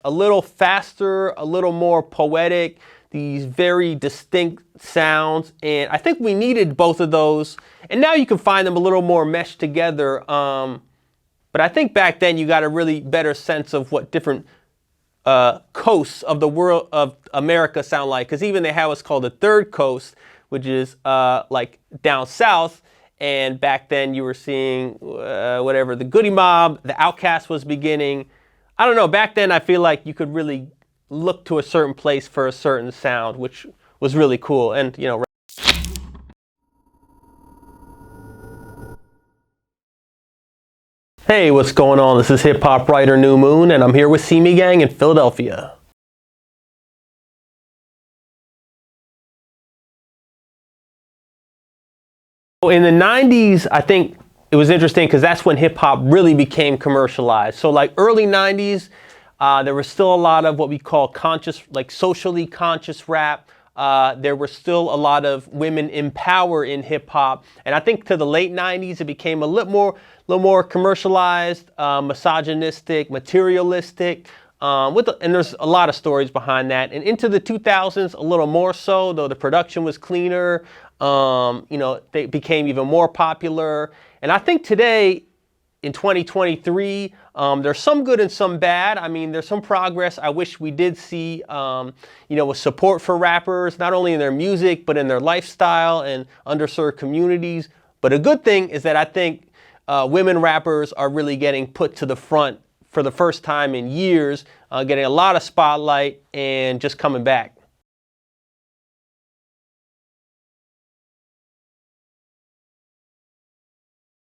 a little faster, a little more poetic, these very distinct sounds. And I think we needed both of those. And now you can find them a little more meshed together. But I think back then you got a really better sense of what different coasts of the world of America sound like. Because even they have what's called the third coast, which is like down south. And back then you were seeing whatever, the Goody Mob, the Outkast was beginning. I don't know, back then I feel like you could really look to a certain place for a certain sound, which was really cool. And, you know, hey, what's going on? This is hip hop writer New Moon, and I'm here with Seeme Gang in Philadelphia. In the 90s, I think it was interesting because that's when hip hop really became commercialized. So like early 90s, there was still a lot of what we call conscious, like socially conscious rap. There were still a lot of women in power in hip hop. And I think to the late 90s, it became a little more commercialized, misogynistic, materialistic. And there's a lot of stories behind that. And into the 2000s, a little more so, though the production was cleaner. You know, they became even more popular. And I think today, in 2023, there's some good and some bad. I mean, there's some progress I wish we did see, you know, with support for rappers, not only in their music, but in their lifestyle and underserved communities. But a good thing is that I think women rappers are really getting put to the front for the first time in years, getting a lot of spotlight and just coming back.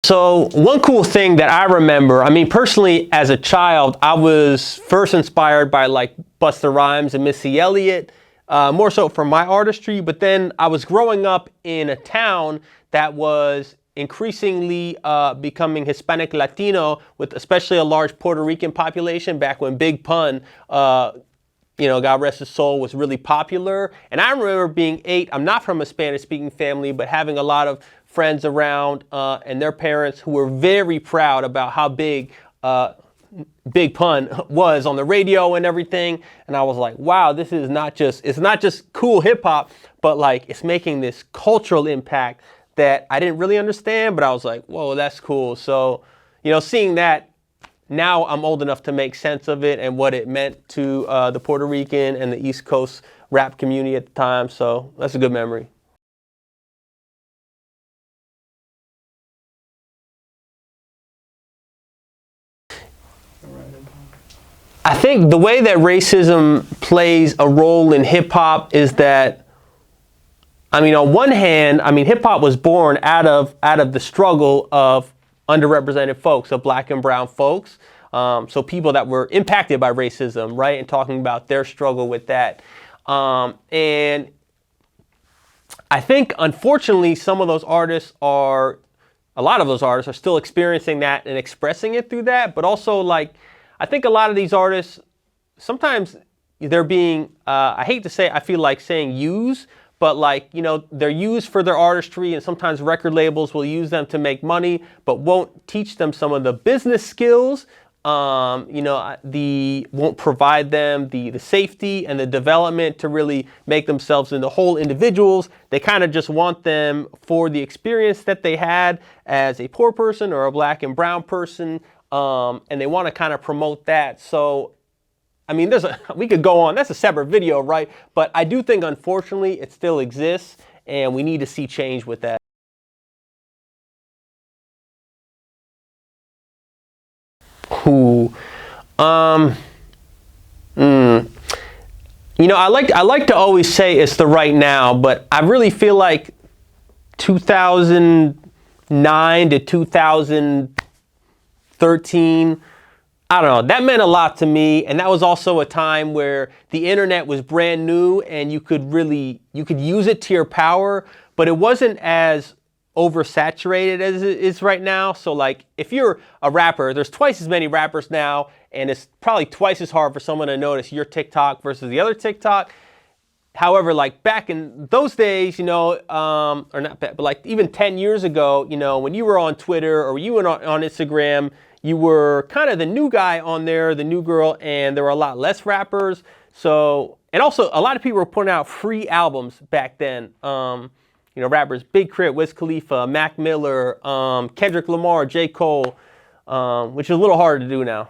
So one cool thing that I remember, I mean, personally, as a child, I was first inspired by like Busta Rhymes and Missy Elliott, more so for my artistry. But then I was growing up in a town that was increasingly becoming Hispanic Latino, with especially a large Puerto Rican population back when Big Pun, you know, God rest his soul, was really popular. And I remember being 8, I'm not from a Spanish-speaking family, but having a lot of friends around and their parents who were very proud about how big Big Pun was on the radio and everything. And I was like, wow, this is it's not just cool hip hop, but like it's making this cultural impact that I didn't really understand, but I was like, whoa, that's cool. So, you know, seeing that, now I'm old enough to make sense of it and what it meant to the Puerto Rican and the East Coast rap community at the time. So that's a good memory. I think the way that racism plays a role in hip hop is that, I mean, on one hand, I mean, hip hop was born out of the struggle of underrepresented folks, of black and brown folks. So people that were impacted by racism, right? And talking about their struggle with that. And I think, unfortunately, a lot of those artists are still experiencing that and expressing it through that. But also, like, I think a lot of these artists, sometimes they're being, I hate to say, I feel like saying used, but like, you know, they're used for their artistry, and sometimes record labels will use them to make money, but won't teach them some of the business skills, you know, won't provide them the safety and the development to really make themselves into whole individuals. They kind of just want them for the experience that they had as a poor person or a black and brown person. And they want to kind of promote that. So, I mean, we could go on, that's a separate video, right? But I do think, unfortunately, it still exists, and we need to see change with that. Ooh, You know, I like to always say it's the right now, but I really feel like 2009 to 2013, I don't know, that meant a lot to me. And that was also a time where the internet was brand new and you could use it to your power, but it wasn't as oversaturated as it is right now. So like, if you're a rapper, there's twice as many rappers now, and it's probably twice as hard for someone to notice your TikTok versus the other TikTok. However, like back in those days, you know, or not back, but like even 10 years ago, you know, when you were on Twitter or you were on Instagram, you were kind of the new guy on there, the new girl, and there were a lot less rappers. So, and also a lot of people were putting out free albums back then. You know, rappers Big Crit, Wiz Khalifa, Mac Miller, Kendrick Lamar, J. Cole, which is a little harder to do now.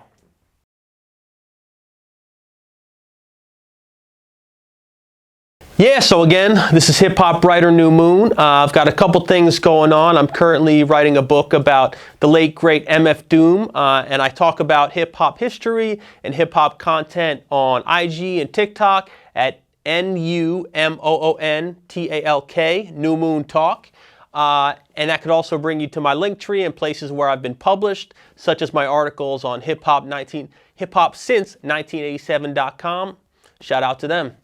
Yeah, so again, this is Hip Hop Writer New Moon. I've got a couple things going on. I'm currently writing a book about the late, great MF Doom, and I talk about hip hop history and hip hop content on IG and TikTok at NUMOONTALK, New Moon Talk. And that could also bring you to my link tree and places where I've been published, such as my articles on hip hop since 1987.com. Shout out to them.